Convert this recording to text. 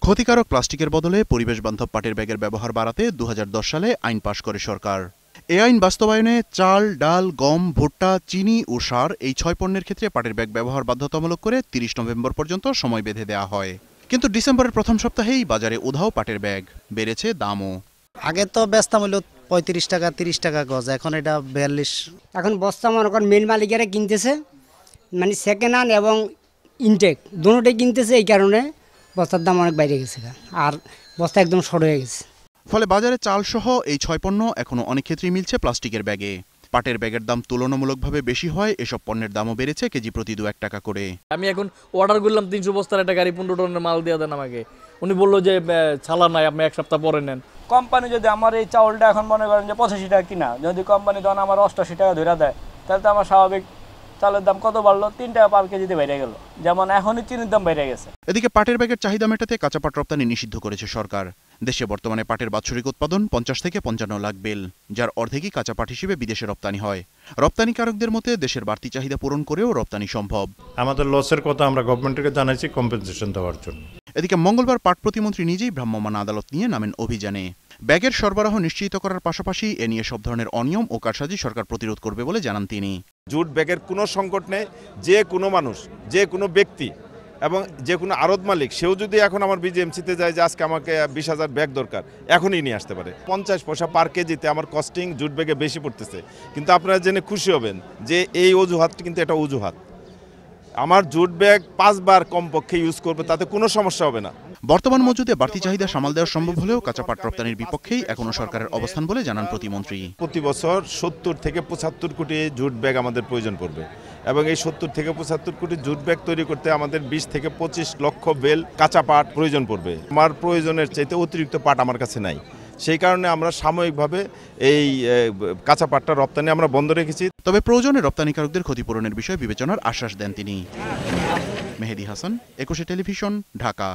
ক্ষতিকারক প্লাস্টিকের বদলে পরিবেশ বান্ধব পাটের ব্যাগের ব্যবহার বাড়াতে 2010 সালে আইন পাশ করে সরকার। এ আইন বাস্তবায়নে চাল, ডাল, গম, ভুট্টা, চিনি ও সার এই 6 পণ্যের ক্ষেত্রে পাটের ব্যাগ ব্যবহার বাধ্যতামূলক করে 30 নভেম্বর পর্যন্ত সময় বেঁধে দেওয়া হয়। কিন্তু ডিসেম্বরের প্রথম সপ্তাহেই বাজারে উধাও পাটের ব্যাগ, বেড়েছে দামও। আগে তো বেচতাম হলো 35 টাকা 30 টাকা গজ, এখন এটা 42। এখন বস্তা মনে করেন মিল মালিকেরা কিনতেছে, মানে সেকেন্ড হ্যান্ড এবং ইনটেক দুটোটাই কিনতেছে, এই কারণে বস্তার দাম অনেক বাইরে গেছে আর বস্তা একদম শর্ট হয়ে গেছে। ফলে বাজারে চাল সহ এই 6 পণ্য এখনো অনেক ক্ষেত্রেই মিলছে প্লাস্টিকের ব্যাগে। পাটের ব্যাগের দাম তুলনামূলকভাবে বেশি হয়, এসব পণ্যের দামও বেড়েছে কেজি প্রতি 2-1 টাকা করে। আমি এখন অর্ডার করলাম 300 বস্তার একটা গাড়ি 15 টনের মাল দিয়ে দেন আমাকে। উনি বললো যে ছালা নাই, আপনি 1 সপ্তাহ পরে নেন। কোম্পানি যদি আমার এই চাউলটা এখন মনে করেন যে 85 টাকা কিনা, যদি কোম্পানি তখন আমার 88 টাকা ধরে দেয়, তাহলে তো আমার স্বাভাবিক চালের দাম কত বাড়লো? 3 টাকা পার কেজিতে বেড়ে গেল, যেমন এখনই চিনির দাম বেড়ে গেছে। এদিকে পাটের ব্যাগের চাহিদা মেটাতে কাঁচা পাট রপ্তানি নিষিদ্ধ করেছে সরকার। দেশে বর্তমানে পাটের বাৎসরিক উৎপাদন 50 থেকে 55 লাখ বেল, যার অর্ধেকই কাঁচা পাট হিসেবে বিদেশে রপ্তানি হয়। রপ্তানিকারকদের মতে দেশের বাড়তি চাহিদা পূরণ করেও রপ্তানি সম্ভব। আমাদের লসের কথা আমরা গভর্নমেন্টকে জানাইছি কম্পেনসেশন দেওয়ার জন্য। এদিকে মঙ্গলবার পাট প্রতিমন্ত্রী নিজেই ভ্রাম্যমাণ আদালত নিয়ে নামেন অভিযানে। ব্যাগের সরবরাহ নিশ্চিত করার পাশাপাশি এ নিয়ে সব ধরনের অনিয়ম ও কারসাজি সরকার প্রতিরোধ করবে বলে জানান তিনি। জুট ব্যাগের কোনো সংকট নেই। যে কোনো মানুষ, যে কোনো ব্যক্তি এবং যে কোনো আড়ত মালিক, সেও যদি এখন আমার বিজিএমসিতে যায় যে আজকে আমাকে 20,000 ব্যাগ দরকার, এখনই নিয়ে আসতে পারে। 50 পয়সা পার কেজিতে আমার কস্টিং জুট ব্যাগে বেশি পড়তেছে, কিন্তু আপনারা জেনে খুশি হবেন যে এই অজুহাতটি কিন্তু এটা অজুহাত। আমার জুট ব্যাগ 5 বার কমপক্ষে ইউজ করবে, তাতে কোনো সমস্যা হবে না। বর্তমান মজুদে বাড়তি চাহিদা সামাল দেওয়া সম্ভব হলেও কাঁচা পাট রপ্তানির বিপক্ষেই এখনো সরকারের অবস্থান বলে জানান প্রতিমন্ত্রী। প্রতি বছর 70 থেকে 75 কোটি জুট ব্যাগ আমাদের প্রয়োজন পড়বে, এবং এই 70 থেকে 75 কোটি জুট ব্যাগ তৈরি করতে আমাদের 20 থেকে 25 লক্ষ বেল কাঁচা পাট প্রয়োজন পড়বে। আমার প্রয়োজনের চাইতে অতিরিক্ত পাট আমার কাছে নাই, সেই কারণে আমরা সাময়িকভাবে এই কাঁচা পাটটা রপ্তানি আমরা বন্ধ রেখেছি। তবে প্রয়োজনে রপ্তানিকারকদের ক্ষতিপূরণের বিষয়ে বিবেচনার আশ্বাস দেন তিনি। মেহেদী হাসান, 21 টেলিভিশন, ঢাকা।